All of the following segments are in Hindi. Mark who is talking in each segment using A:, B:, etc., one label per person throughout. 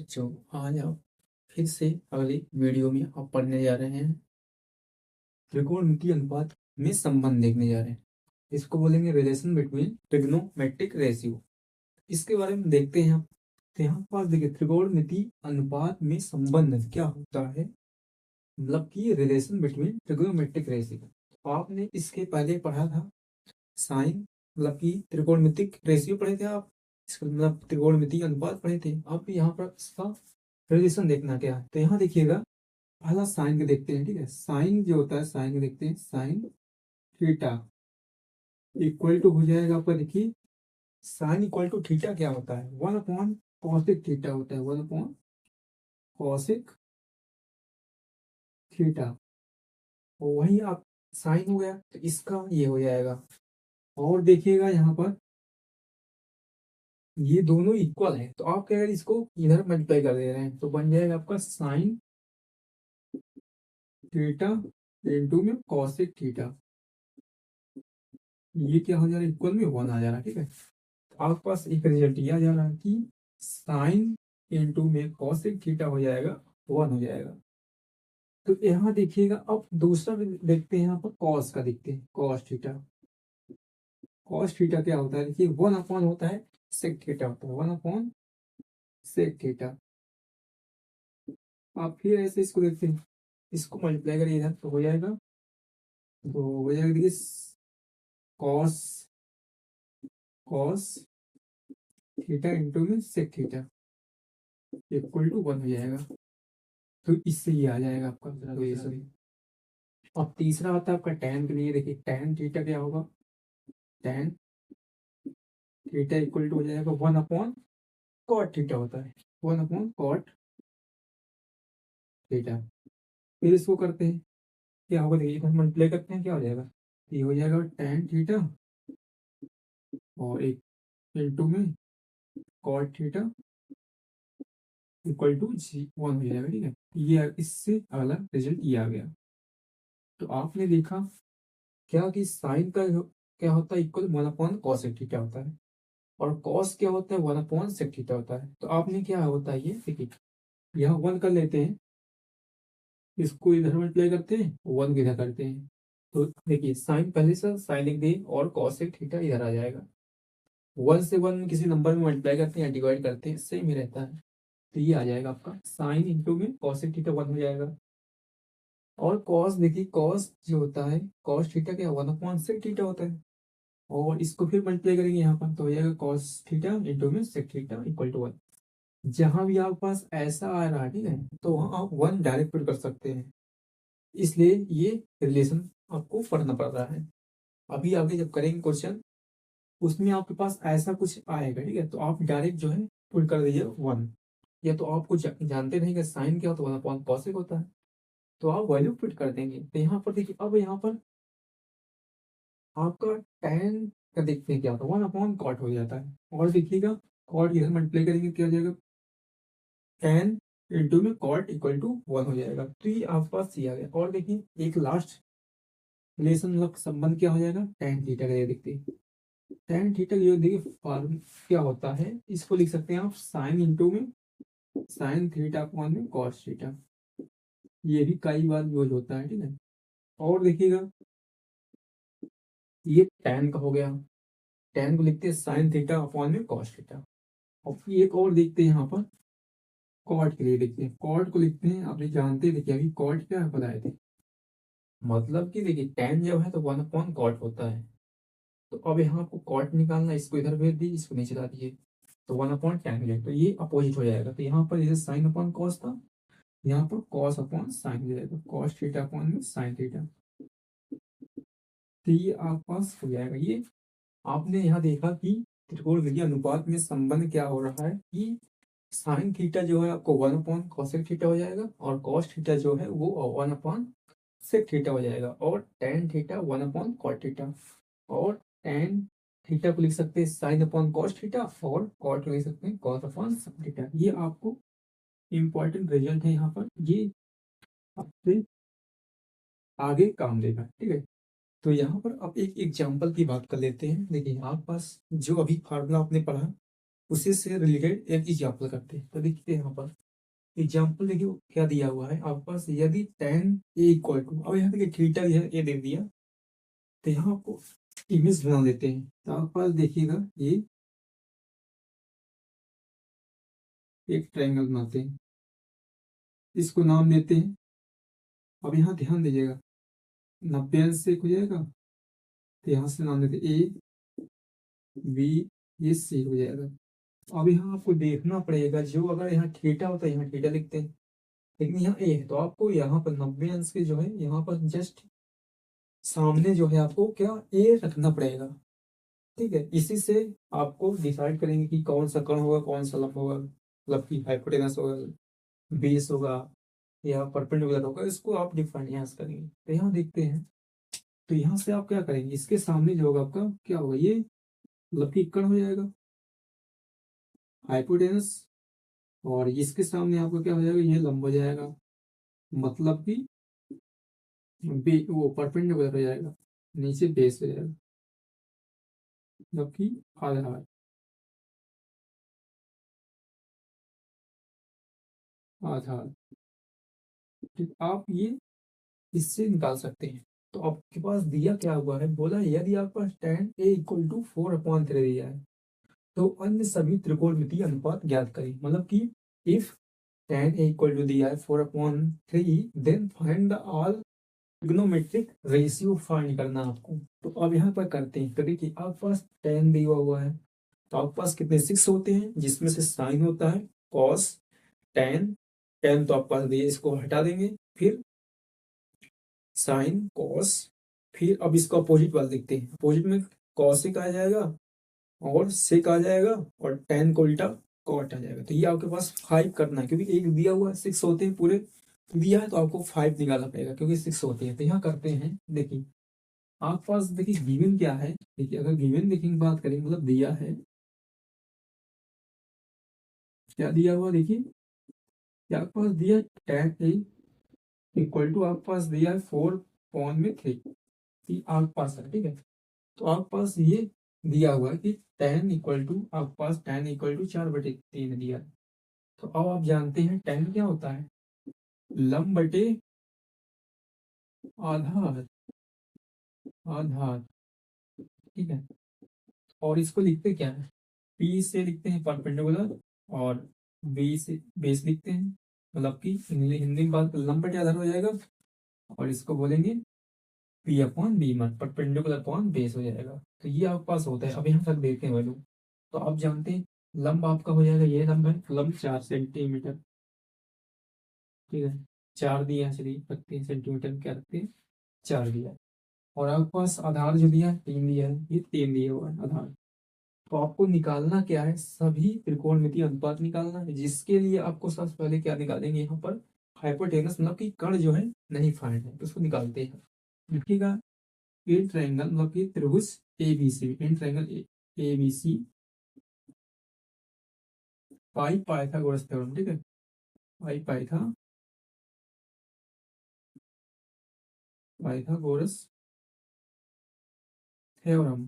A: बच्चों, आज आप फिर से अगली वीडियो में आप पढ़ने जा रहे हैं त्रिकोणमितीय अनुपात में संबंध देखने जा रहे हैं। इसको बोलेंगे रिलेशन बिटवीन ट्रिग्नोमेट्रिक रेशियो। इसके बारे में देखते हैं आप। तो यहाँ पास देखिए त्रिकोणमितीय अनुपात में संबंध क्या होता है, मतलब कि रिलेशन बिटवीन ट्रिग्नोमेट्रिक रेशियो। तो आपने इसके पहले पढ़ा था साइन, मतलब कि त्रिकोणमितिक रेशियो पढ़े थे आप, इसका मतलब त्रिकोणमितीय अनुपात पढ़े थे। अब यहाँ पर इसका रिलेशन देखना क्या है। तो यहाँ देखिएगा, पहला साइन के देखते हैं, ठीक है। साइन जो होता है, साइन के देखते हैं, साइन थीटा इक्वल टू हो जाएगा आपका, देखिए साइन इक्वल टू थीटा क्या होता है, 1 अपॉन कॉसिक थीटा होता है, 1 अपॉन कॉसिक थीटा। और वही आप साइन हो गया तो इसका ये हो जाएगा। और देखिएगा यहाँ पर ये दोनों इक्वल है, तो आप क्या, अगर इसको इधर मल्टीप्लाई कर दे रहे हैं तो बन जाएगा आपका साइन थीटा इंटू में कॉसेक थीटा। ये क्या हो जा रहा है, इक्वल में 1 आ जा रहा है, ठीक है। तो आपके पास एक रिजल्ट ये आ जा रहा है कि साइन इंटू में कॉसेक थीटा हो जाएगा 1 हो जाएगा। तो यहाँ देखिएगा, अब दूसरा भी देखते हैं, यहाँ पर कॉस का देखते हैं, कॉस थीटा। कॉस थीटा क्या होता है, देखिए 1 अपॉन होता है सेक थीटा होता है, 1 अपॉन सेक थीटा। आप फिर ऐसे इसको देखते हैं, इसको मल्टीप्लाई करिए इधर तो हो जाएगा, तो हो जाएगा देखिए कॉस कॉस थीटा इंटू में सेक थीटा इक्वल टू 1 हो जाएगा। तो इससे ये आ जाएगा आपका, तो ये सभी। अब तीसरा आता है आपका टैन के लिए, देखिए टैन थीटा क्या होगा, टैन थीटा इक्वल टू हो जाएगा 1 अपॉन कॉट थीटा होता है, 1 अपॉन कॉट थीटा। फिर इसको करते हैं, क्या होगा देखिए, हम मल्टीप्लाई करते हैं, क्या हो जाएगा, ये हो जाएगा टैन थीटा और एक इंटू में कॉट थीटा इक्वल टू 1 हो जाएगा, ठीक है। ये इससे अगला रिजल्ट ये आ गया। तो आपने देखा क्या कि साइन का क्या होता है, इक्वल 1 अपॉन कॉसेक थीटा होता है, और कॉस क्या होता है, 1 अपॉन सेक थीटा होता है। तो आपने क्या होता है, ये देखिए यहाँ 1 कर लेते हैं, इसको इधर मल्टीप्लाई करते हैं, 1 को इधर करते हैं। तो देखिए साइन पहले से साइन लिख दें और कॉसेक थीटा इधर आ जाएगा। 1 से 1 किसी नंबर में मल्टीप्लाई करते हैं या डिवाइड करते हैं, सेम ही रहता है। तो ये आ जाएगा आपका साइन इंटू में कॉसेक थीटा 1 हो जाएगा। और कॉस देखिए, कॉस जो होता है, कॉस थीटा क्या 1 अपॉन सेक थीटा होता है, और इसको फिर मल्टीप्लाई करेंगे यहाँ पर तो हो जाएगा कॉस थीटा इंटू में सेक थीटा इक्वल टू 1। जहां भी आपके पास ऐसा आ रहा है, ठीक है, तो वहां आप 1 डायरेक्ट पुट कर सकते हैं। इसलिए ये रिलेशन आपको पढ़ना पड़ रहा है। अभी आगे जब करेंगे क्वेश्चन, उसमें आपके पास ऐसा कुछ आएगा, ठीक है, तो आप डायरेक्ट जो है पुट कर दीजिए 1। या तो आपको जानते नहीं कि साइन क्या होता है, 1 अपॉन कॉसेक होता है, तो आप वैल्यू पुट कर देंगे। तो यहाँ पर देखिए, अब यहाँ पर आपका tan का देखते हैं क्या होता है, 1 अपॉन कॉट हो जाता है। और देखिएगा कॉट इधर मल्टीप्लाई करेंगे क्या हो जाएगा, tan इंटू में कॉट इक्वल टू 1 हो जाएगा। तो ये आपके पास ये आ गया। और देखिए एक लास्ट रिलेशन, मतलब संबंध क्या हो जाएगा, tan थीटा का, ये देखते हैं tan थीटा जो देखिए फॉर्म क्या होता है, इसको लिख सकते हैं आप साइन इंटू में साइन थीटा अपॉन में कॉस थीटा। ये भी कई बार यूज होता है, ठीक है। और देखिएगा ये tan का हो गया, tan को लिखते हैं साइन थीटा अपॉन में कॉस थीटा। और फिर एक और देखते हैं यहाँ पर कॉट के लिए, देखते हैं कॉट को लिखते हैं, आपने जानते हैं, देखिए अभी कॉट क्या है बताए थे, मतलब कि देखिए tan जब है तो 1 अपॉन कॉट होता है। तो अब यहाँ आपको कॉट निकालना, इसको इधर भेज दीजिए, इसको नीचे ला दीजिए, तो 1 अपॉन tan हो जाएगा। तो ये अपोजिट हो जाएगा। तो यहाँ पर जैसे साइन अपॉन कॉस था, यहाँ पर कॉस अपॉन साइन हो जाएगा, कॉस थीटा अपॉन में साइन थीटा। तो ये आपके पास हो जाएगा। ये आपने यहाँ देखा कि त्रिकोणमितीय अनुपात में संबंध क्या हो रहा है कि साइन थीटा जो है आपको 1 अपॉन कॉसेक थीटा हो जाएगा, और कॉस थीटा जो है वो 1 अपॉन सेक थीटा हो जाएगा, और tan theta 1 upon cot theta. और tan थीटा को लिख सकते हैं साइन अपॉन कॉस थीटा, और कॉट को लिख सकते हैं कॉस अपॉन साइन थीटा। ये आपको इंपॉर्टेंट रिजल्ट है यहाँ पर, ये आपसे आगे काम देगा, ठीक है। तो यहाँ पर अब एक एग्जाम्पल की बात कर लेते हैं। देखिए आपके पास जो अभी फार्मूला आपने पढ़ा, उसी से रिलेटेड एक एग्जाम्पल करते हैं। तो देखिए यहाँ पर एग्जाम्पल देखिए क्या दिया हुआ है आपके पास, यदि tan a इक्वल टू, अब यहाँ देखिए थीटा ये दे दिया, तो यहाँ आपको इमेज बना देते हैं। तो आपके पास देखिएगा ये एक ट्रायंगल बनाते हैं, इसको नाम देते हैं। अब यहाँ ध्यान दीजिएगा 90 अंश से हो जाएगा, तो यहाँ से नाम देते ए बी, ये सी हो जाएगा। अब यहाँ आपको देखना पड़ेगा, जो अगर यहाँ थीटा होता है यहाँ थीटा लिखते हैं, लेकिन यहाँ ए है, तो आपको यहाँ पर 90 अंश के जो है यहाँ पर जस्ट सामने जो है आपको क्या ए रखना पड़ेगा। ठीक है, इसी से आपको डिसाइड करेंगे कि कौन सा कर्ण होगा, कौन सा लंब होगा, मतलब कि हाइपोटेनस होगा, बेस होगा या परपेंडिकुलर होगा, इसको आप डिफाइन यहाँ से करेंगे। तो यहाँ देखते हैं, तो यहाँ से आप क्या करेंगे, इसके सामने जो होगा आपका क्या होगा, ये मतलब कि कर्ण हो जाएगा हाइपोटेनस, और इसके सामने आपका क्या हो जाएगा, ये लंब हो जाएगा, मतलब कि वो परपेंडिकुलर हो जाएगा, नीचे बेस हो जाएगा, मतलब कि आधार आधार। ठीक, आप ये इससे निकाल सकते हैं। तो आपके पास दिया क्या हुआ है, बोला यदि आपके पास tan a इक्वल टू 4/3 दिया है, तो अन्य सभी त्रिकोणमितीय अनुपात ज्ञात करें। मतलब कि if tan a equal to दिया है 4/3, then find the all trigonometric ratio find करना आपको। तो अब यहाँ पर करते हैं। तो देखिए आपके पास tan दिया हुआ है, तो आपके पास कितने 6 होते हैं, जिसमें से साइन होता है कॉस tan, tan तो आपके पास दिया, इसको हटा देंगे, फिर साइन कॉस, फिर अब इसका अपोजिट वाला देखते हैं। अपोजिट में कॉसिक आ जाएगा और सेक आ जाएगा, और tan को उल्टा कॉट आ जाएगा। तो ये आपके पास 5 करना है, क्योंकि एक दिया हुआ है 6 होते हैं पूरे, दिया है तो आपको 5 निकालना पड़ेगा, क्योंकि 6 होते हैं। तो यहाँ करते हैं। देखिए आपके पास देखिए गिवन क्या है, देखिए अगर गिवन देखने की बात करें, मतलब दिया है, क्या दिया हुआ देखिए, क्या आपके पास दिया tan a इक्वल टू आपके पास दिया है 4/3, आपके पास है। ठीक है, तो आपके पास ये दिया हुआ है कि tan इक्वल टू, आपके पास tan इक्वल टू 4/3 दिया है। तो अब आप जानते हैं tan क्या होता है, लंब बटे आधार आधार। ठीक है, और इसको लिखते क्या है, P से लिखते हैं परपेंडिकुलर, और B से बेस लिखते हैं, मतलब कि हिंदी में बात लंब बटे आधार हो जाएगा, और इसको बोलेंगे P/B, मत परपेंडिकुलर अपॉन बेस हो जाएगा। तो ये आपके पास होता है। अब यहाँ तक देखते हैं वैल्यू, तो आप जानते हैं लंब आपका हो जाएगा, ये लंब है, लंब 4 सेंटीमीटर। ठीक है, 4 दिया, चलिए रखते हैं सेंटीमीटर, क्या रखते हैं 4 दिया। और आपके पास आधार जो दिया है 3 दिया है, ये 3 दिया हुआ है आधार। तो आपको निकालना क्या है, सभी त्रिकोणमितीय अनुपात निकालना है, जिसके लिए आपको सबसे पहले क्या निकालेंगे, यहाँ पर हाइपोटेनस, मतलब कि कर्ण जो है नहीं फाइंड है, तो उसको निकालते हैं। लिखिएगा इन ट्रायंगल, मतलब कि त्रिभुज ABC, in triangle ABC pi Pythagoras theorem. ठीक है, पाई पाइथागोरस थ्योरम।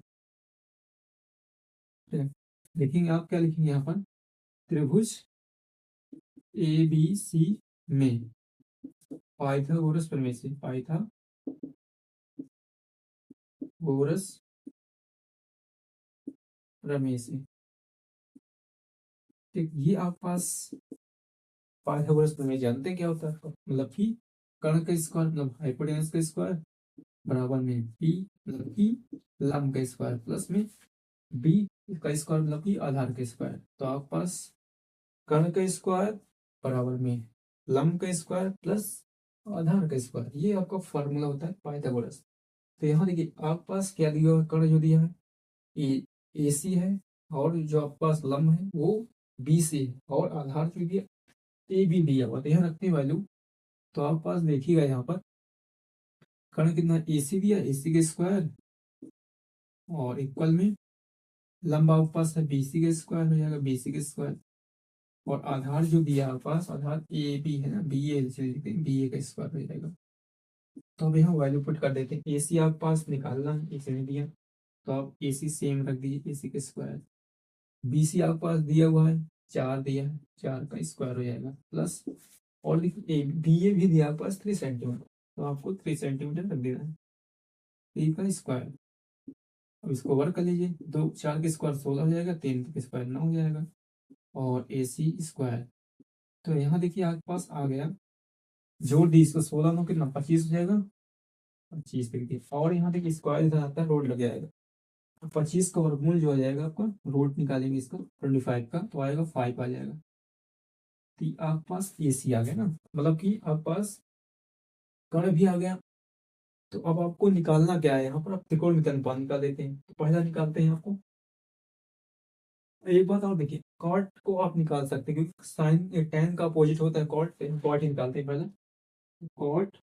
A: ठीक है, लिखेंगे आप क्या लिखेंगे यहाँ पर, त्रिभुज ए बी सी में पाइथागोरस प्रमेय से, पाइथागोरस प्रमेय से। ठीक, ये आप पास पाइथागोरस प्रमेय जानते हैं क्या होता है, मतलब कि कर्ण का स्क्वायर मतलब हाइपोटेनस का स्क्वायर बराबर में पी, मतलब कि लंब का स्क्वायर, प्लस में बी का स्क्वायर, मतलब कि आधार का स्क्वायर। तो आपके पास कर्ण का स्क्वायर बराबर में लंब का स्क्वायर प्लस आधार का स्क्वायर, ये आपका फॉर्मूला होता है पाइथागोरस। तो यहाँ देखिए आपके पास क्या दिया हुआ है, कर्ण जो दिया है ए सी है, और जो आपके पास लंब है वो बी सी है, और आधार जो दिया ए बी दिया हुआ। तो यहाँ रखते हैं वैल्यू। तो आपके पास देखिएगा यहाँ पर कर्ण कितना ए सी दिया, ए सी का स्क्वायर, और इक्वल में लंबा आपके पास है बी सी का स्क्वायर हो जाएगा, बी सी का स्क्वायर, और आधार जो दिया आपके पास आधार ए बी है ना, बी ए लिखते हैं, बी ए का स्क्वायर हो जाएगा। तो अब यहाँ वैल्यू पुट कर देते हैं। ए सी आपके पास निकालना है, इसने दिया, तो आप ए सी सेम रख दीजिए, ए सी का स्क्वायर BC आपके पास दिया हुआ है 4 दिया है, 4 का स्क्वायर हो जाएगा प्लस, और देखिए BA भी दिया आपके पास 3 सेंटीमीटर, तो आपको 3 सेंटीमीटर रख देना है, 3 का स्क्वायर। अब इसको वर्क कर लीजिए, 4 के स्क्वायर 16 हो जाएगा, 3 के स्क्वायर 9 हो जाएगा, और AC स्क्वायर। तो यहाँ देखिए आपके पास आ गया, जोड़ दी इसको, 16 9 कितना 25 हो जाएगा, 25 देखिए, और यहाँ देखिए स्क्वायर इधर आता है, रोड लग जाएगा, 25 का वर्गमूल जो आ जाएगा आपका, रूट निकालेंगे इसका 25 का, तो आएगा 5 आ जाएगा। तो आपके पास AC आ गया ना, मतलब कि आपके पास कर्ण भी आ गया। तो अब आपको निकालना क्या है, यहाँ पर आप त्रिकोणमितीय अनुपात निकाल देते हैं, तो पहला निकालते हैं आपको। एक बात और देखिए, कॉट को आप निकाल सकते हैं, क्योंकि साइन टेन का अपोजिट होता है कॉट, से कॉट ही निकालते हैं पहले। कॉट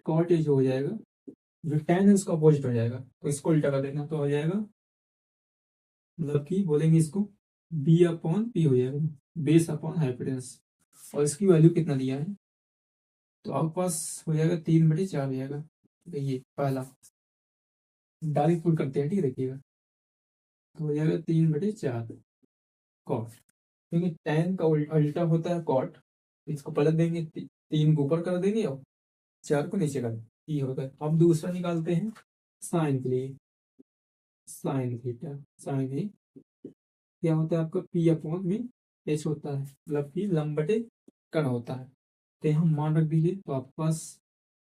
A: कॉट ये जो हो जाएगा, जो टेन है उसका अपोजिट हो जाएगा, तो इसको उल्टा कर देना, तो हो जाएगा, मतलब कि बोलेंगे इसको B/P हो जाएगा, बेस अपॉन हाइपोटेनस। और इसकी वैल्यू कितना दिया है, तो आपके पास हो जाएगा 3/4 हो जाएगा। देखिए पहला डायरेक्ट पुट करते हैं, ठीक है, देखिएगा, तो हो जाएगा 3/4 कॉट, क्योंकि टेन का अल्टा होता है कॉट, इसको पलट देंगे, 3 को ऊपर कर देंगे और 4 को नीचे कर देंगे, ये होता है। अब दूसरा निकालते हैं साइन के लिए, साइन थीटा, साइन ही क्या होता है आपका P/H होता है, मतलब कि लंब बटे कर्ण होता है। तो यहाँ मान रख दीजिए, तो आपके पास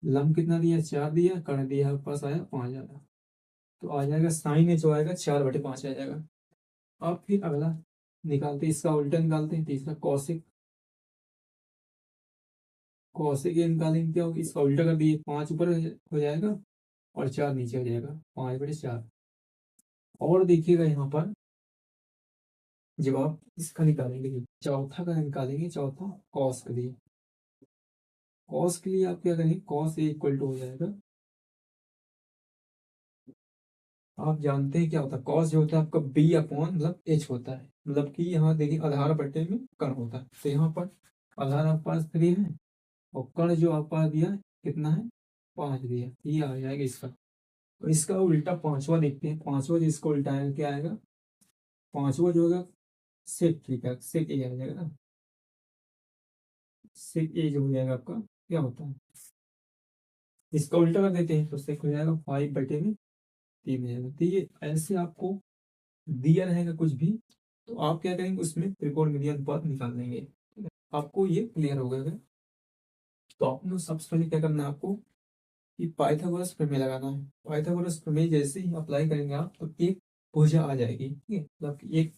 A: लंब कितना दिया, 4 दिया, कर्ण दिया आपके पास आया 5 आया, तो आ जाएगा साइन H जो आएगा 4/5 आ जाएगा। अब फिर अगला निकालते हैं, इसका उल्टा निकालते हैं, तीसरा कौशिक, कौशिक ये निकालेंगे, क्या होगा, इसका उल्टा कर दिए, 5 ऊपर हो जाएगा और 4 नीचे हो जाएगा, 5/4। और देखिएगा यहाँ पर जब आप इसका निकालेंगे, चौथा का निकालेंगे, चौथा कॉस के लिए, कॉस के लिए आप क्या करेंगे, कॉस A इक्वल टू हो जाएगा, आप जानते हैं क्या होता है, कॉस जो होता है आपका B/H होता है, मतलब कि यहाँ देखिए आधार बटे में कर्ण होता है, तो यहाँ पर आधार आपके पास 3 है, और कर्ण जो आपके पास दिया है कितना है, 5 दिया, ये आ जाएगा इसका। तो इसका उल्टा पांचवा देखते हैं, पांचवा जिसको उल्टा है क्या आएगा, पांचवा जो होगा सेक, ठीक है, सेक A आ जाएगा ना, सेक A जो हो जाएगा आपका क्या होता है, इसका उल्टा कर देते हैं, तो सेक हो जाएगा 5/3 हो जाएगा। तो ये ऐसे आपको दिया रहेगा कुछ भी, तो आप क्या करेंगे, उसमें त्रिकोणमितीय अनुपात निकाल लेंगे, आपको ये क्लियर हो गया। तो आपने सबसे पहले क्या करना है आपको, कि पाइथागोरस प्रमेय लगाना है। पाइथागोरस प्रमेय जैसे ही अप्लाई करेंगे आप, तो एक भुजा आ जाएगी, ठीक है, मतलब कि एक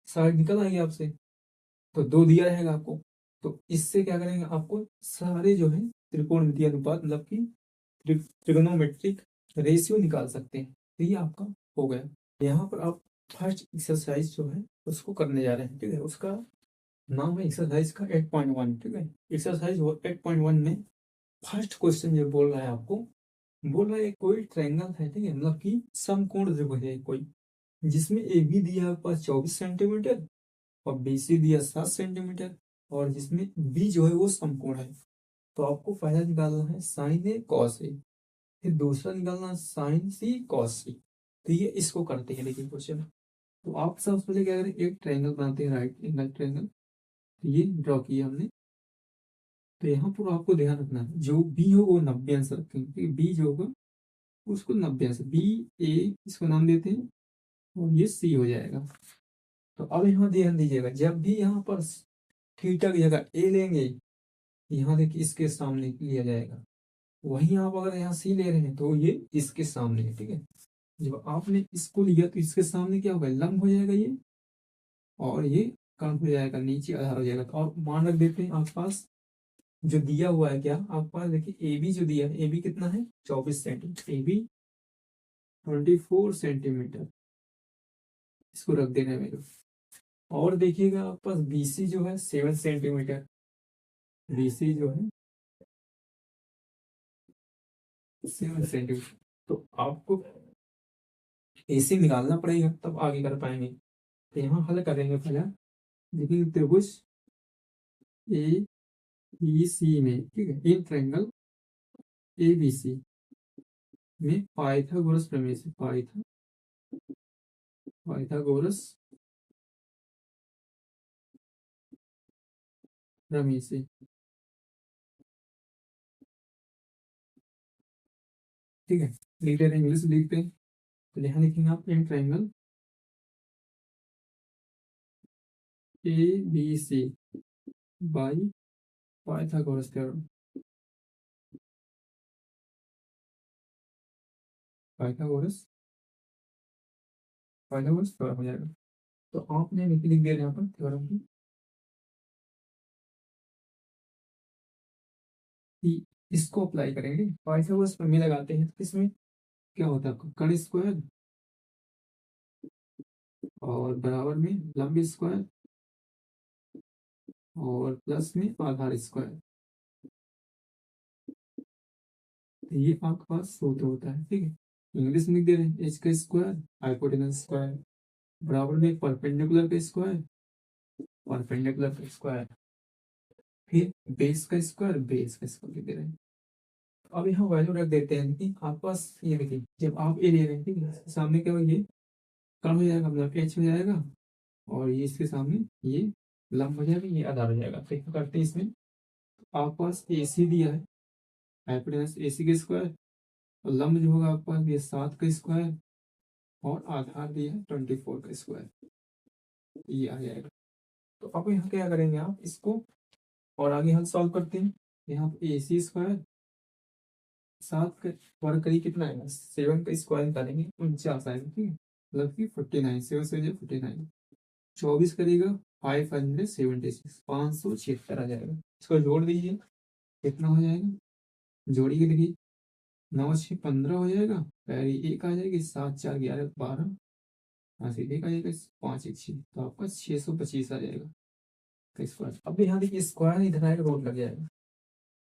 A: साइड निकल आएगी आपसे, तो 2 दिया रहेगा आपको, तो इससे क्या करेंगे, आपको सारे जो है त्रिकोणमितीय अनुपात, मतलब कि ट्रिगोनोमेट्रिक रेशियो निकाल सकते हैं। तो ये आपका हो गया। यहाँ पर आप फर्स्ट एक्सरसाइज जो है उसको करने जा रहे हैं, ठीक है, उसका नाम है एक्सरसाइज का 8.1, ठीक है। एक्सरसाइज 8.1 में फर्स्ट क्वेश्चन जो बोल रहा है आपको, बोल रहा है कोई ट्रायंगल है, ठीक है, मतलब कि समकोण त्रिभुज है कोई, जिसमें AB दिया है आपके पास 24 सेंटीमीटर, और BC दिया 7 सेंटीमीटर, और जिसमें B जो है वो समकोण है। तो आपको पहला निकालना है साइन A कॉस A, फिर दूसरा निकालना है साइन C कॉस C। तो ये इसको करते हैं, लेकिन क्वेश्चन, तो आप सबसे पहले क्या करें, एक ट्रायंगल बनाते हैं, राइट एंगल ट्रायंगल, तो ये ड्रॉ किया हमने। तो यहाँ पर आपको ध्यान रखना है, जो B हो वो 90 अंश रखेंगे, क्योंकि B जो होगा उसको 90 अंश, BA इसको नाम देते हैं, और ये C हो जाएगा। तो अब यहाँ ध्यान दीजिएगा, जब भी यहाँ पर थीटा की जगह A लेंगे, यहाँ देखिए इसके सामने लिया जाएगा, वहीं आप अगर यहाँ C ले रहे हैं तो ये इसके सामने है, ठीक है। जब आपने इसको लिया तो इसके सामने क्या होगा, लंब हो जाएगा ये, और ये कम हो जाएगा, नीचे आधार हो जाएगा। तो आप मान रख देते हैं, आपके पास जो दिया हुआ है क्या, आपके पास देखिए AB जो दिया है, AB कितना है 24 सेंटीमीटर, AB 24 सेंटीमीटर, इसको रख देना है मेरे। और देखिएगा आपके पास BC जो है 7 सेंटीमीटर, BC जो है 7 सेंटीमीटर। तो आपको AC निकालना पड़ेगा, तब आगे कर पाएंगे। तो यहाँ हल करेंगे पहले, देखिए त्रिभुज ABC में, ठीक है, इन ट्रायंगल ABC में पाइथागोरस प्रमेय से, पाइथागोरस प्रमेय से। ठीक है, लिखते हैं इंग्लिश लिखते हैं, तो यहाँ लिखेंगे आप in triangle A B C by Pythagoras theorem. Pythagoras Pythagoras theorem हो जाएगा। तो आपने लिख दिया यहाँ पर थ्योरम की इसको अप्लाई करेंगे, पाइथागोरस प्रमेय लगाते हैं तो इसमें क्या होता है आपका कर्ण स्क्वायर और बराबर में लंब स्क्वायर और प्लस में आधार स्क्वायर, तो ये आपके पास सूत्र होता है। ठीक है, इंग्लिश में लिख दे रहे हैं एच का स्क्वायर हाइपोटेनस स्क्वायर बराबर में परपेंडिकुलर का स्क्वायर परपेंडिकुलर का स्क्वायर फिर बेस का स्क्वायर लिख दे रहे हैं। अब यहाँ वैल्यू रख देते हैं कि आपके पास ये देखिए जब आप ए ले रहे हैं ठीक है सामने क्या ये कम हो जाएगा मतलब एच हो जाएगा और ये इसके सामने ये लंब हो जाएगा ये आधार हो जाएगा। तो क्या करते हैं इसमें आपके पास ए सी दिया है हाइपोटेनस ए सी का स्क्वायर और लंब जो होगा आपके पास ये 7 का स्क्वायर और आधार दिया है 24 का स्क्वायर, ये आ जाएगा। तो अब यहाँ क्या करेंगे आप इसको और आगे हम सॉल्व करते हैं। यहाँ पे ए सी स्क्वायर 7 का वर्ग करिए कितना आएगा 7 का स्क्वायर निकालेंगे 49 आएगा। ठीक है मतलब कि 49 7 से 49 24 करेगा 576 576 आ जाएगा। इसको जोड़ दीजिए कितना हो जाएगा जोड़िए देखिए 9 6 15 हो जाएगा पहले एक आ जाएगी 7 4 11 12 हाँ से एक आ जाएगा 5 1 6 तो आपका 625 आ जाएगा का स्क्वायर। अब यहाँ देखिए स्क्वायर इधर आएगा रूट लग जाएगा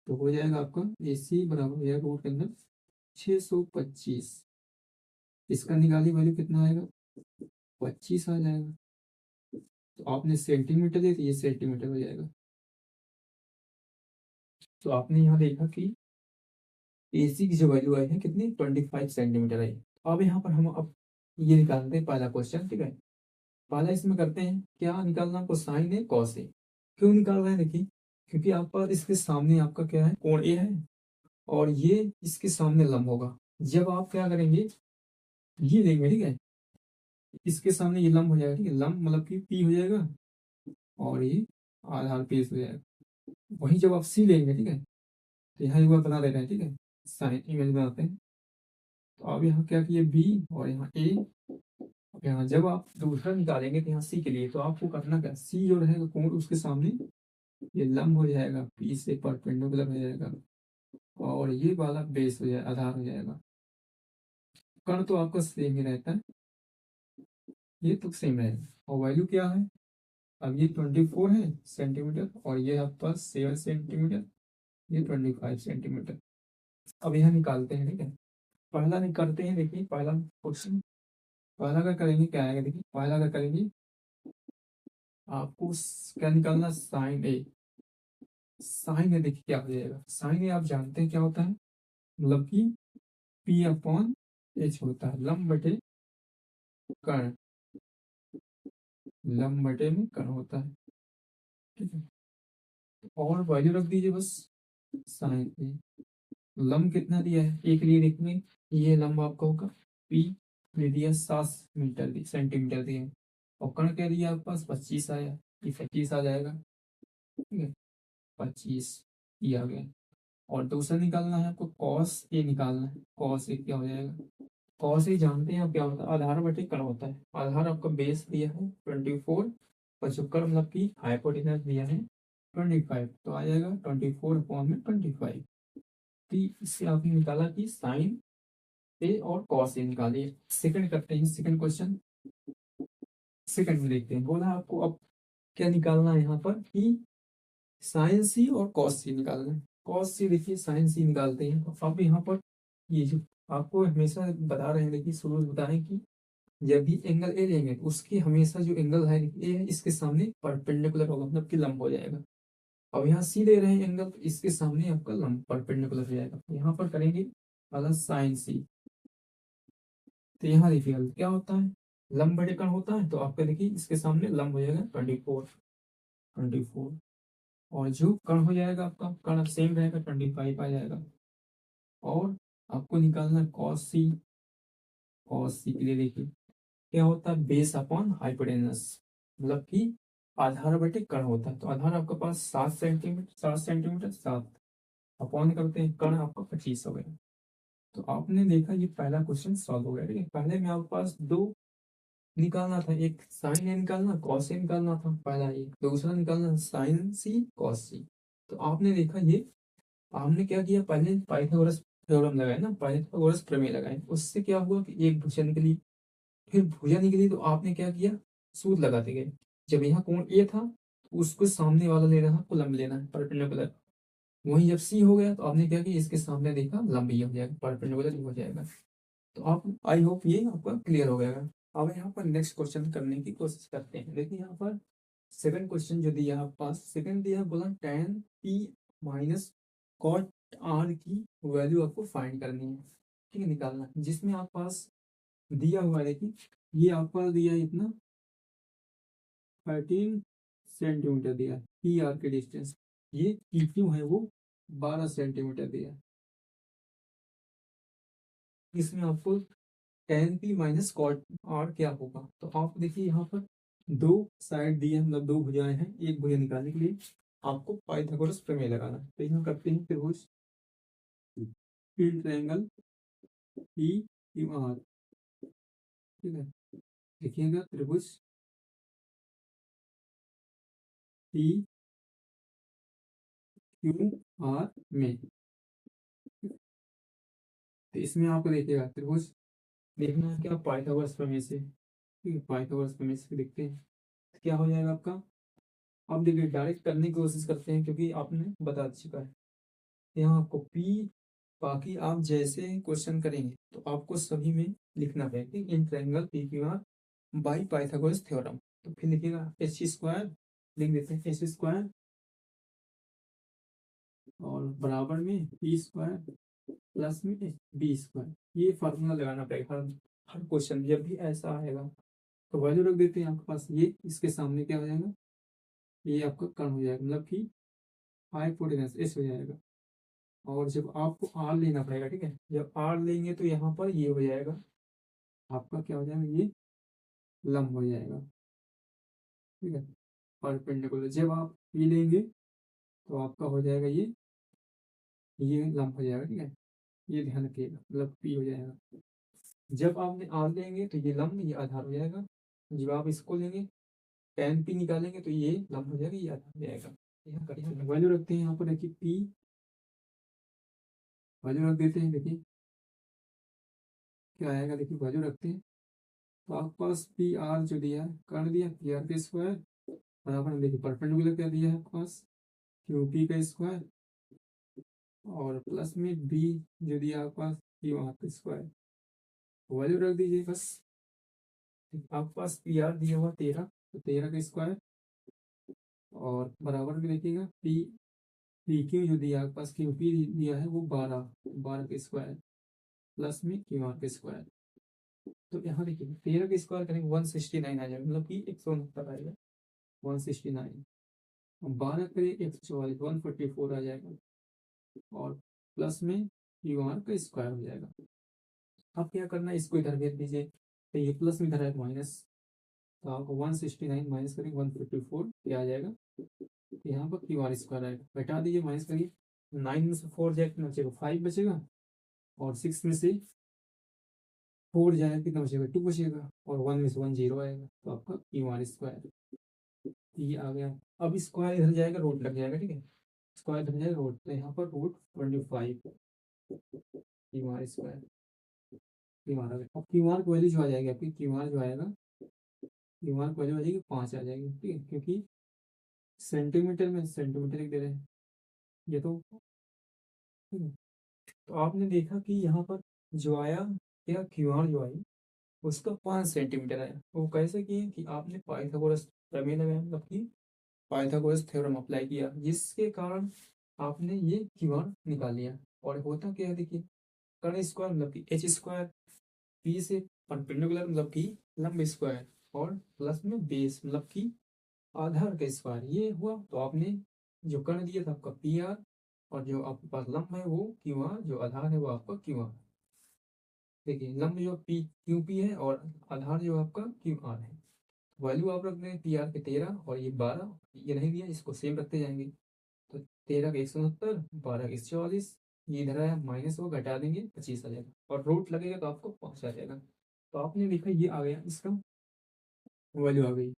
A: तो हो जाएगा आपका ए सी बराबर हो जाएगा रूट के अंदर 625। इसका निकालिए वैल्यू कितना आएगा 25 आ जाएगा। तो आपने सेंटीमीटर दिया तो ये सेंटीमीटर हो जाएगा। तो आपने यहाँ देखा कि एसी की जो वैल्यू आई है कितनी 25 सेंटीमीटर आई। अब यहाँ पर हम अब ये निकालते हैं पहला क्वेश्चन। ठीक है पहला इसमें करते हैं क्या निकालना कोसाइन है कॉस है। क्यों निकाल रहे हैं देखिए क्योंकि आपका इसके सामने आपका क्या है कोण ए है और ये इसके सामने लंब होगा। जब आप क्या करेंगे ये देंगे ठीक है इसके सामने ये लंब हो जाएगा। ठीक है लंब मतलब कि पी हो जाएगा और ये आधार पेश हो जाएगा। वहीं जब आप सी लेंगे ठीक है तो यहाँ एक बार बना दे रहे हैं। ठीक है साइन इमेज बनाते हैं। तो अब यहाँ क्या किए बी और यहाँ ए। यहाँ जब आप दूसरा निकालेंगे तो यहाँ सी के लिए तो आपको करना क्या सी जो रहेगा कोण उसके सामने ये लंब हो जाएगा पी से परपेंडिकुलर हो जाएगा और ये वाला बेस हो जाएगा आधार हो जाएगा। कर्ण तो आपका सेम ही रहता है ये तो सेम रहेगा और वैल्यू क्या है अब ये 24 है सेंटीमीटर और ये आपके पास 7 सेंटीमीटर ये 25 सेंटीमीटर। अब यहाँ निकालते हैं। ठीक है पहला निकालते हैं देखिए पहला क्वेश्चन पहला का करेंगे क्या आएगा देखिए पहला का करेंगे आपको क्या निकालना साइन ए। साइन ए देखिए क्या हो जाएगा साइन ए आप जानते हैं क्या होता है मतलब कि पी अपॉन एच होता है लंब बटे कर्ण लंब बटे में कर्ण होता है। ठीक है और वैल्यू रख दीजिए बस साइन ए लंब कितना दिया है एक लिए देखेंगे ये लंब आपका होगा पी ने दिया 7 मीटर दी सेंटीमीटर दिए और कर्ण क्या दिया आपके पास 25 आया ये 25 आ जाएगा। ठीक है 25 ये आ गया और दूसरा निकालना है आपको कॉस ए निकालना है। कॉस ए क्या हो जाएगा कॉस ए जानते हैं आप क्या होता है आधार बटे कर्ण होता है। आधार आपका बेस दिया है 24 और जो कर्ण मतलब की हाइपोटेनस दिया है 25 तो आ जाएगा 24 अपॉन में 25। तो इससे आपने निकाला कि साइन ए और कॉस ए निकालिए। सेकंड करते हैं सेकंड क्वेश्चन सेकंड में देखते हैं बोला आपको अब क्या निकालना है यहाँ पर कि साइन सी और कॉस सी निकालना है। कॉस सी देखिए साइन सी निकालते हैं। अब यहाँ पर ये जो आपको हमेशा बता रहे हैं देखिए शुरू में बता रहे हैं कि जब भी एंगल ए लेंगे तो उसकी हमेशा जो एंगल है ए है इसके सामने परपेंडिकुलर होगा मतलब कि लंब हो जाएगा। अब यहाँ सी ले रहे हैं एंगल तो इसके सामने आपका लंब परपेंडिकुलर हो जाएगा। यहाँ पर करेंगे वाला साइन सी तो यहाँ देखिए क्या होता है लंब बटे कण होता है तो आपका देखिए इसके सामने लंब हो जाएगा 24, और जो कण हो जाएगा आपका कण सेम रहेगा 25 आ जाएगा। और आपको निकालना है कॉस सी के लिए देखिए क्या होता है, बेस अपॉन हाइपोटेनस, मतलब कि आधार बटे कण होता है। तो आधार आपके पास 7 सेंटीमीटर 7 अपॉन करते हैं कण आपका 25 हो गया। तो आपने देखा ये पहला क्वेश्चन सॉल्व हो गया। ठीक है, पहले में आपके पास दो निकालना था, एक साइन ए निकालना कॉस ए निकालना था पहला, एक दूसरा निकालना साइन सी कॉस सी। तो आपने देखा ये आपने क्या किया, पहले पाइथागोरस थ्योरम लगाया ना, पाइथागोरस प्रमेय लगाए, उससे क्या हुआ कि एक भुजा निकली। फिर भुजा निकली तो आपने क्या किया, सूत्र लगाते गए। जब यहाँ कोण ए था तो उसको सामने वाला ले रहा आपको लंब लेना है परपेंडिकुलर। वहीं जब सी हो गया तो आपने क्या किया, इसके सामने देखा लंब ये हो जाएगा, परपेंडिकुलर हो जाएगा। तो आप आई होप ये आपका क्लियर हो गया। अब यहाँ पर नेक्स्ट क्वेश्चन करने की कोशिश करते हैं। देखिए यहाँ पर सेकंड क्वेश्चन जो दिया है आपके पास, सेकंड दिया है, बोला tan p minus cot r की वैल्यू आपको फाइंड करनी है। ठीक है, निकालना है, जिसमें आपके पास दिया हुआ है। देखिए ये आपके पास दिया है इतना 13 सेंटीमीटर दिया है पी आर के डिस्टेंस, ये पी क्यू है वो 12 सेंटीमीटर दिया है। इसमें आपको tan p minus cot r क्या होगा। तो आप देखिए यहाँ पर दो साइड दिए हैं, मतलब दो भुजाएं हैं, एक भुजा निकालने के लिए आपको पाइथागोरस प्रमेय लगाना है। तो यहाँ करते हैं त्रिभुज ट्रायंगल पी क्यू आर। ठीक है, देखिएगा त्रिभुज पी क्यू आर में, तो इसमें आपको देखिएगा त्रिभुज देखना है क्या, पाइथागोरस प्रमेय से। ठीक है, पाइथागोरस प्रमेय से देखते हैं तो क्या हो जाएगा आपका। अब देखिए डायरेक्ट करने की कोशिश करते हैं क्योंकि आपने बता चुका है यहाँ आपको पी, बाकी आप जैसे क्वेश्चन करेंगे तो आपको सभी में लिखना है कि in triangle P Q R by Pythagoras theorem. तो फिर लिखिएगा एच स्क्वायर, लिख देते हैं एच स्क्वायर, और बराबर में पी स्क्वायर प्लस में बी स्क्वायर। ये फार्मूला लगाना पड़ेगा हर हर क्वेश्चन जब भी ऐसा आएगा। तो वैल्यू रख देते हैं आपके पास, ये इसके सामने क्या हो जाएगा, ये आपका कर्ण हो जाएगा, मतलब कि हाइपोटेनस एस हो जाएगा। और जब आपको आर लेना पड़ेगा, ठीक है, जब आर लेंगे तो यहाँ पर ये हो जाएगा आपका क्या हो जाएगा, ये लंब हो जाएगा। ठीक है, परपेंडिकुलर जब आप पी लेंगे तो आपका हो जाएगा ये लंब हो जाएगा। ठीक है, ये ध्यान रखिएगा, मतलब पी हो जाएगा। जब आपने आर लेंगे तो ये लंब, ये आधार हो जाएगा। जब आप इसको लेंगे tan पी निकालेंगे तो ये लंब हो जाएगा, ये आधार हो जाएगा। यहाँ वैल्यू रखते हैं, यहाँ पर देखिए पी वैल्यू रख देते हैं। देखिए क्या आएगा, देखिए वैल्यू रखते हैं तो आपके पास पी आर जो दिया है कर दिया पी आर का स्क्वायर बराबर में, देखिए परपेंडिकुलर क्या दिया है आपके पास, क्यू पी का स्क्वायर, और प्लस में बी जो दिया आपके पास क्यू आर का स्क्वायर। वैल्यू रख दीजिए बस। आपके पास पी आर दिया हुआ 13, तो 13 का स्क्वायर, और बराबर में देखिएगा पी पी क्यू जो दिया आपके पास क्यू पी दिया है वो 12 का स्क्वायर प्लस में क्यू आर का स्क्वायर। तो यहाँ देखिए 13 का स्क्वायर करेंगे 169 आ जाएगा, मतलब कि 169 आएगा 169। 12 करें 144 144 आ जाएगा, और प्लस में क्यू आर का स्क्वायर हो जाएगा। अब क्या करना है, इसको इधर भेज दीजिए, तो ये प्लस में इधर है माइनस, तो आपको 169 माइनस करेंगे 154 क्या आ जाएगा, यहाँ पर क्यू आर स्क्वायर आएगा। घटा दीजिए, माइनस करिए, 9 में से 4 जाए कितना बचेगा 5 बचेगा, और 6 में से 4 जाएगा कितना बचेगा 2 बचेगा, और 1 में से 1 जीरो आएगा, तो आपका क्यू आर स्क्वायर ये आ गया। अब स्क्वायर इधर जाएगा रूट लग जाएगा। ठीक है, स्क्वायर इधर जाएगा रूट, तो यहाँ पर root 25 Q R square. Q R अब क्यू आर की वैल्यू जो आ जाएगी आपकी, क्यू आर जो आएगा क्यू आर की वैल्यू आ जाएगी 5 आ जाएगी। ठीक है, क्योंकि सेंटीमीटर में सेंटीमीटर लिख दे रहे हैं ये तो। ठीक है, तो आपने देखा कि यहाँ पर जो आया क्या, क्यू आर जो आई उसका 5 सेंटीमीटर आया। वो कैसे किए कि आपने पाइथागोरस प्रमेय लगाया, मतलब कि पाइथागोरस थ्योरम अप्लाई किया, जिसके कारण आपने ये क्यू आर निकाल लिया। और होता क्या है देखिए, कर्ण स्क्वायर मतलब कि एच स्क्वायर, पी से परपेंडिकुलर मतलब कि लंब स्क्वायर, और प्लस में बेस मतलब कि आधार का स्क्वायर, ये हुआ। तो आपने जो कर्ण दिया था आपका पी आर, और जो आपके पास लंब है वो क्यू आर, जो आधार है वो आपका क्यू आर। देखिए लंब जो पी क्यू पी है और आधार जो आपका क्यू आर है। वैल्यू आप रख दें पी आर के 13 और ये 12, ये नहीं दिया, इसको सेम रखते जाएंगे। तो 13 का 169, 12 का 144, ये इधर आया माइनस, वो घटा देंगे 25 आ जाएगा, और रूट लगेगा तो आपको 5 आ जाएगा। तो आपने देखा ये आ गया, इसका वैल्यू आ गई।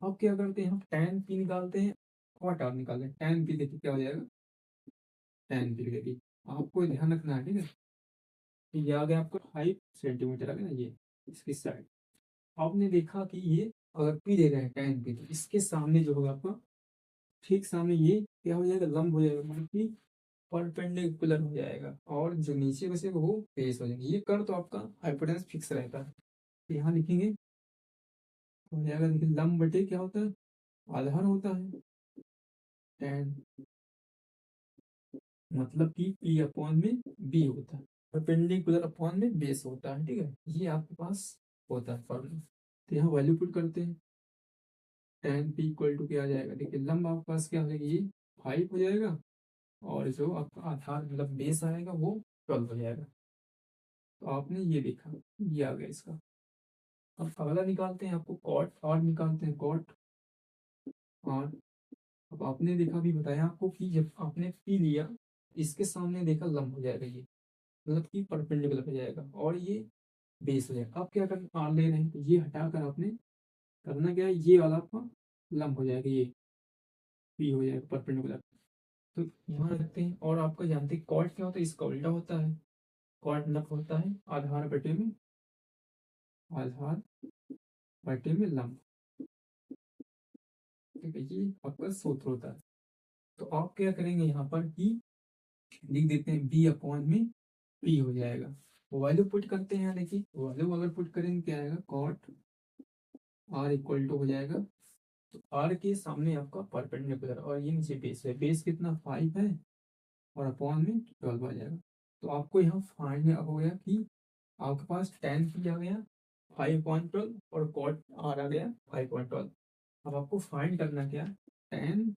A: अब क्या करते हैं, हम tan पी निकालते हैं, और आर निकालते हैं। tan पी देखिए क्या हो जाएगा, tan पी देखिए आपको ध्यान रखना है, ठीक है। तो ये आ गया आपको 5 सेंटीमीटर आ गया ना, ये इसकी साइड। आपने देखा कि ये अगर पी दे रहे हैं tan पी, तो इसके सामने जो होगा आपका, ठीक सामने ये क्या हो जाएगा, लंब हो जाएगा, मतलब कि परपेंडिकुलर हो जाएगा, और जो नीचे बचेगा वो बेस हो जाएगा। ये कर तो आपका हाइपोटेनस फिक्स रहता है। तो यहाँ लिखेंगे तो हो जाएगा, देखिए लंब बटे क्या होता है, आधार होता है, tan मतलब कि पी अपॉन में बी होता है, परपेंडिकुलर अपॉन में बेस होता है, ठीक है। ये आपके पास होता है फॉर्मूला। तो यहाँ वैल्यू पुट करते हैं, tan पी इक्वल टू क्या आ जाएगा, देखिए लंब आपके पास क्या हो जाएगा, ये 5 हो जाएगा, और जो आपका आधार मतलब बेस आएगा वो 12 हो जाएगा। तो आपने ये देखा, ये आ गया इसका। अब अगला निकालते हैं, आपको कॉट आर निकालते हैं, कॉट आर। अब आपने देखा, भी बताया आपको कि जब आपने पी लिया, इसके सामने देखा लंब हो जाएगा ये, मतलब कि परपेंडिकुलर हो जाएगा, और ये बेस हो जाएगा। अब क्या करना, आर ले रहे हैं तो ये हटाकर आपने करना क्या है, ये वाला आपका लंब हो जाएगा, ये पी हो जाएगा परपेंडिकुलर। तो यहाँ रखते हैं, और आपको जानते हैं कॉट क्या होता है, इसका उल्टा होता है। कॉट मतलब होता है आधार बटे में, आधार बटे में लंब, ठीक है। ये आपका सूत्र होता है। तो आप क्या करेंगे यहाँ पर कि लिख देते हैं बी अपॉन में पी हो जाएगा। वैल्यू पुट करते हैं, देखिए वैल्यू अगर पुट करेंगे क्या आएगा, कॉट आर इक्वल टू हो जाएगा, तो आर के सामने आपका परपेंडिकुलर, और ये नीचे बेस है, बेस कितना 5 है, और अपॉन में 12 आ जाएगा। तो आपको यहाँ फाइंड अब हो गया कि आपके पास tan पी आ गया 5.12, और कॉट आर आ गया 5.12। अब आपको फाइंड करना क्या, tan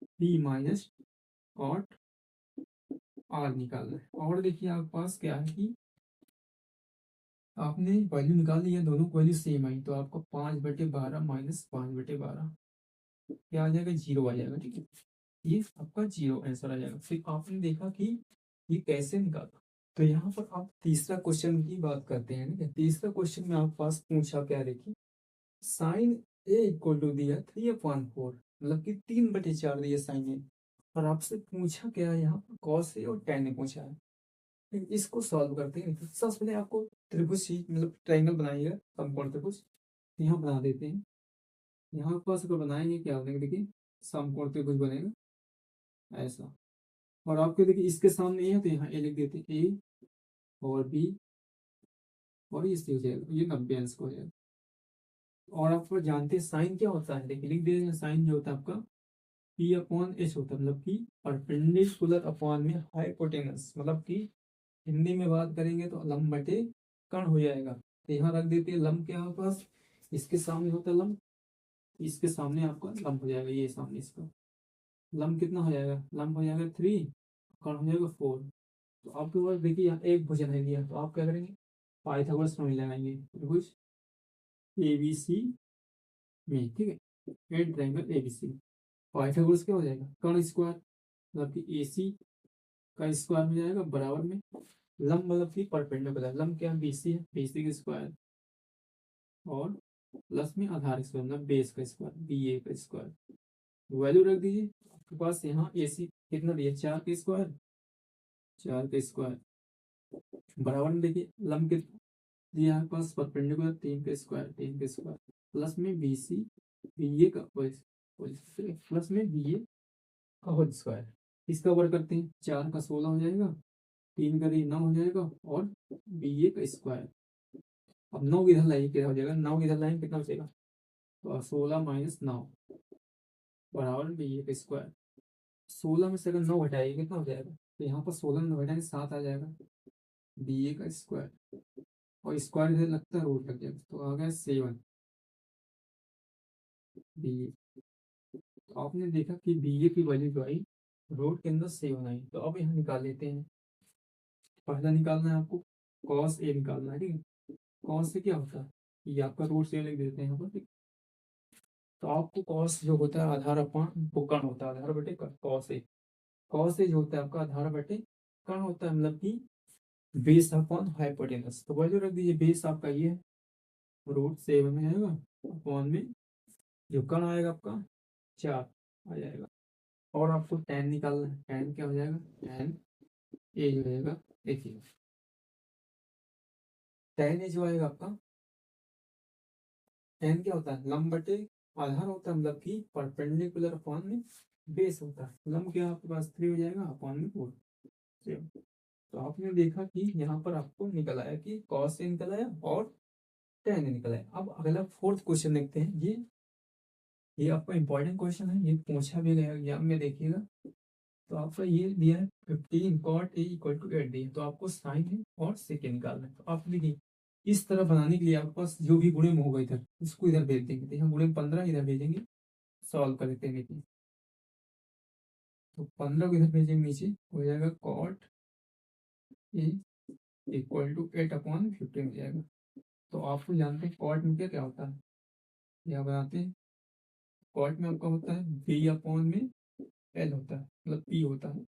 A: P minus cot R निकालना है। और देखिए आपके पास क्या है कि आपने वैल्यू निकाल ली है, दोनों को वैल्यू सेम आई, तो आपको 5/12 माइनस 5/12 क्या आ जाएगा, 0 आ जाएगा, ठीक है। ये आपका 0 आंसर आ जाएगा। फिर आपने देखा कि ये कैसे निकाला। तो यहाँ पर आप तीसरा क्वेश्चन की बात करते हैं, ठीक है। तीसरा क्वेश्चन में आपके पास पूछा क्या, देखिए साइन ए इक्वल टू दिया 3/4, मतलब कि 3/4 दिया साइन ए, और आपसे पूछा क्या है, यहाँ पर कॉस ए और tan ए पूछा है। फिर इसको सॉल्व करते हैं। तो सबसे पहले आपको त्रिभुज मतलब ट्राइंगल बनाइएगा, समकोण त्रिभुज। यहाँ बना देते हैं, यहाँ पास अगर बनाएंगे क्या बनेगा, देखिए समकोण त्रिभुज बनेगा ऐसा। और आपके देखिए इसके सामने ए है, तो यहाँ ए लिख देते हैं, ए और बी, और ये सी हो जाएगा, ये 90 अंश का हो जाएगा। और आप जानते हैं साइन क्या होता है, देखिए लिख देते हैं, साइन जो होता है आपका पी अपॉन एच होता है, मतलब कि परपेंडिकुलर अपॉन में हाइपोटेनस, मतलब कि हिंदी में बात करेंगे तो लंब बटे कर्ण हो जाएगा। तो यहाँ रख देते हैं लंब क्या है आपके पास, इसके सामने होता है लंब, इसके सामने आपका लंब हो जाएगा, ये सामने इसका लंब कितना हो जाएगा, लंब हो जाएगा 3, कर्ण हो जाएगा 4। तो आपके पास देखिए यहाँ एक भुजन है दिया, तो आप क्या करेंगे, पाइथागोरस प्रमेय लगाएंगे, त्रिभुज ए बी सी में, ठीक है, at triangle A B C. Pythagoras क्या हो जाएगा, कर्ण स्क्वायर, मतलब कि ए सी का स्क्वायर हो जाएगा बराबर में लंब, मतलब कि परपेंडिकुलर, लंब क्या है, बी सी है, बी सी का स्क्वायर, और प्लस में आधार स्क्वायर मतलब बेस का स्क्वायर, बी ए का स्क्वायर। वैल्यू रख दीजिए, आपके पास यहाँ ए सी कितना दिया, 4 का स्क्वायर, 4 का स्क्वायर बराबर में देखिए लंब के दिया है पास परपेंडिकुलर, 3 का स्क्वायर, 3 का स्क्वायर, प्लस में बी सी बी ए का प्लस में बी ए का होल स्क्वायर। इसका वर्क करते हैं, 4 का 16 हो जाएगा, 3 का 9 हो जाएगा, और बी ए का स्क्वायर। अब 9 इधर लाइए, क्या हो जाएगा, 9 इधर लाइन कितना बचेगा, तो 16 माइनस 9 बराबर बी ए का स्क्वायर। 16 में से अगर 9 घटाइए कितना हो जाएगा, तो यहाँ पर 16 में 9 घटाएंगे 7 आ जाएगा, बी ए का स्क्वायर। और स्क्वायर से लगता है रूट लग जाएगा, तो आ गया 7 बी। तो आपने देखा कि बी ए की वैल्यू जो आई रूट के अंदर 7 आई। तो अब यहाँ निकाल लेते हैं। पहला निकालना है आपको कॉस ए निकालना है, ठीक है। कॉस से क्या होता है, ये आपका रूट से लिख देते हैं यहाँ पर, ठीक। तो आपको कॉस जो होता है आधार अपॉन वो कर्ण होता है, आधार बटे कॉस ए। कॉस ए जो होता है आपका आधार बटे कर्ण होता है, मतलब कि बेस अपॉन हाइपोटेनस। तो वैल्यू रख दीजिए, बेस आपका ये है √7 में आएगा, अपॉन में जो कर्ण आएगा आपका 4 आ जाएगा। और आपको tan निकालना है, tan क्या हो जाएगा, tan ए जो रहेगा, देखिए tan ए जो आएगा आपका, tan क्या होता है, लंब बटे आधार होता है, मतलब कि परपेंडिकुलर अपॉन में बेस होता है। लंब क्या आपके पास 3 हो जाएगा, अपॉन में 4। तो आपने देखा कि यहाँ पर आपको निकल आया कि cos ए निकल आया और tan ए निकल आया। अब अगला फोर्थ क्वेश्चन देखते हैं। ये आपका इंपॉर्टेंट क्वेश्चन है, ये पूछा भी गया एग्जाम में, देखिएगा। तो आपका ये दिया है 15 cot a इक्वल टू 8 दिया, तो आपको साइन है और सेक निकालना है। तो आप देखिए इस तरह बनाने के लिए आपके पास जो भी गुणे में होगा इधर इसको इधर भेज देंगे, तो यहाँ गुणे में 15 इधर भेजेंगे, सॉल्व कर देते हैं। देखिए तो 15 को इधर भेजेंगे, नीचे हो जाएगा cot a इक्वल टू 8/15 हो जाएगा। तो आपको जानते हैं कॉट में क्या क्या होता है, यह बनाते हैं। कॉट में आपका होता है b/में l होता है, मतलब p होता है,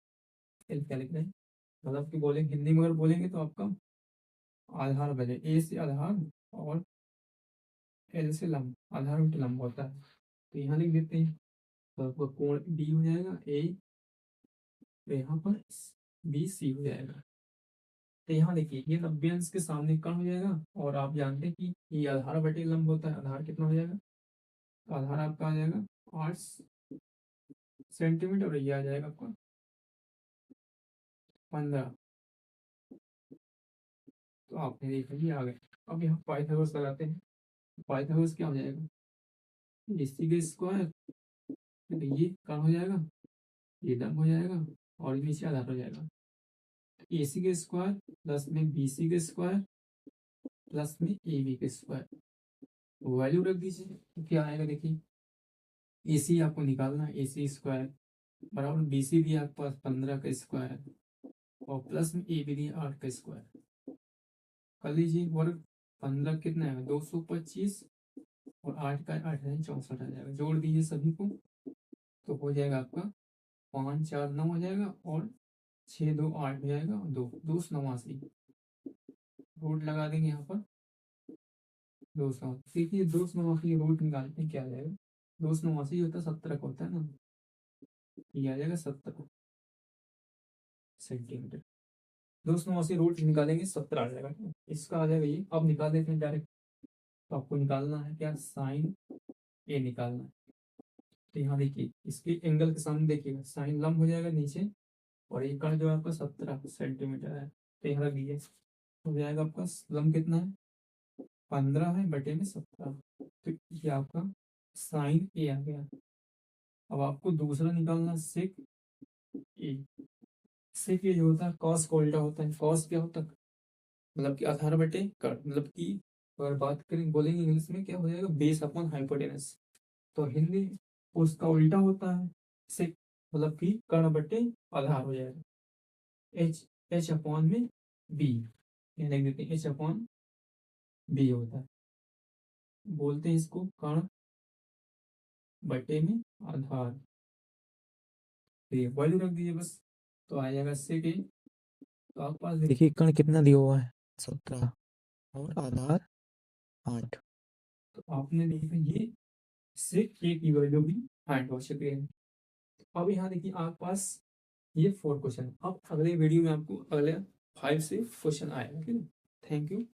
A: l क्या लिख रहे हैं, मतलब कि बोलेंगे हिंदी में अगर बोलेंगे तो आपका आधार बने ए से आधार और एल से लंब, आधार बटे लंब होता है। तो यहाँ लिख देते हैं, तो आपका कोण बी हो जाएगा ए, तो यहाँ पर बी सी हो जाएगा। तो यहाँ देखिए ये 90 अंश के सामने कण हो जाएगा, और आप जानते हैं कि ये आधार बटे लंब होता है। आधार कितना हो जाएगा, तो आधार आपका आ जाएगा 8 सेंटीमीटर, और ये आ जाएगा आपका 15। तो आपने देखा ये आ गए। अब यहाँ पाइथागोरस लगाते हैं। पाइथागोरस क्या हो जाएगा, इसी के स्क्वायर, तो ये कण हो जाएगा, ये लंब हो जाएगा, और ये नीचे आधार हो जाएगा। ए सी के स्क्वायर प्लस में बी सी के स्क्वायर प्लस में ए बी के स्क्वायर, वैल्यू रख दीजिए। तो क्या आएगा, देखिए ए सी आपको निकालना है, ए सी स्क्वायर बराबर बी सी दिया आपके पास 15 का स्क्वायर, और प्लस में ए बी दिया 8 का स्क्वायर। कर लीजिए वर्ग, 15 कितना है 225, और 8 का 8 है 64 आ जाएगा। जोड़ दीजिए सभी को, तो हो जाएगा आपका 5 4 9 हो जाएगा, और 6 2 8 हो जाएगा, और 2 2 89 रूट लगा देंगे यहाँ पर 200। देखिए 289 रूट निकालते हैं, क्या आ जाएगा, 289 होता है 17 का होता है ना, ये आ जाएगा 17 सेंटीमीटर। 289 रूट निकालेंगे 17 आ जाएगा, इसका आ जाएगा ये। अब निकाल देते हैं डायरेक्ट। तो आपको निकालना है क्या, साइन ए निकालना है। तो यहाँ देखिए इसके एंगल के सामने देखिएगा, साइन लंब हो जाएगा नीचे, और ये कण जो है आपका 17 सेंटीमीटर है, तो यहाँ रखिए हो जाएगा आपका लंब कितना है 15 है बटे में 17। तो ये आपका साइन ए आ गया। अब आपको दूसरा निकालना सेक ए। सेक ए जो होता है कॉस को उल्टा होता है। कॉस क्या होता है, मतलब कि आधार बटे कर्ण, मतलब कि अगर बात करें बोलेंगे इंग्लिश में क्या हो जाएगा, बेस अपॉन हाइपोटेनस। तो हिंदी उसका उल्टा होता है सेक, मतलब कि कर्ण बटे आधार हो जाएगा। एच एच अपॉन में बी, यहाँ लिख देते हैं एच अपॉन बी होता है, बोलते हैं इसको कर्ण बटे में आधार। तो ये वैल्यू रख दीजिए बस, तो आ जाएगा सेक ए। तो आपके पास देखिए कण कितना दिया हुआ है 17, और आधार 8। तो आपने देखा ये सेक ए की वैल्यू भी 8 हो चुकी है। अब यहाँ देखिए आपके पास ये 4 क्वेश्चन। अब अगले वीडियो में आपको अगले 5 से क्वेश्चन आएगा, ठीक है। Thank you.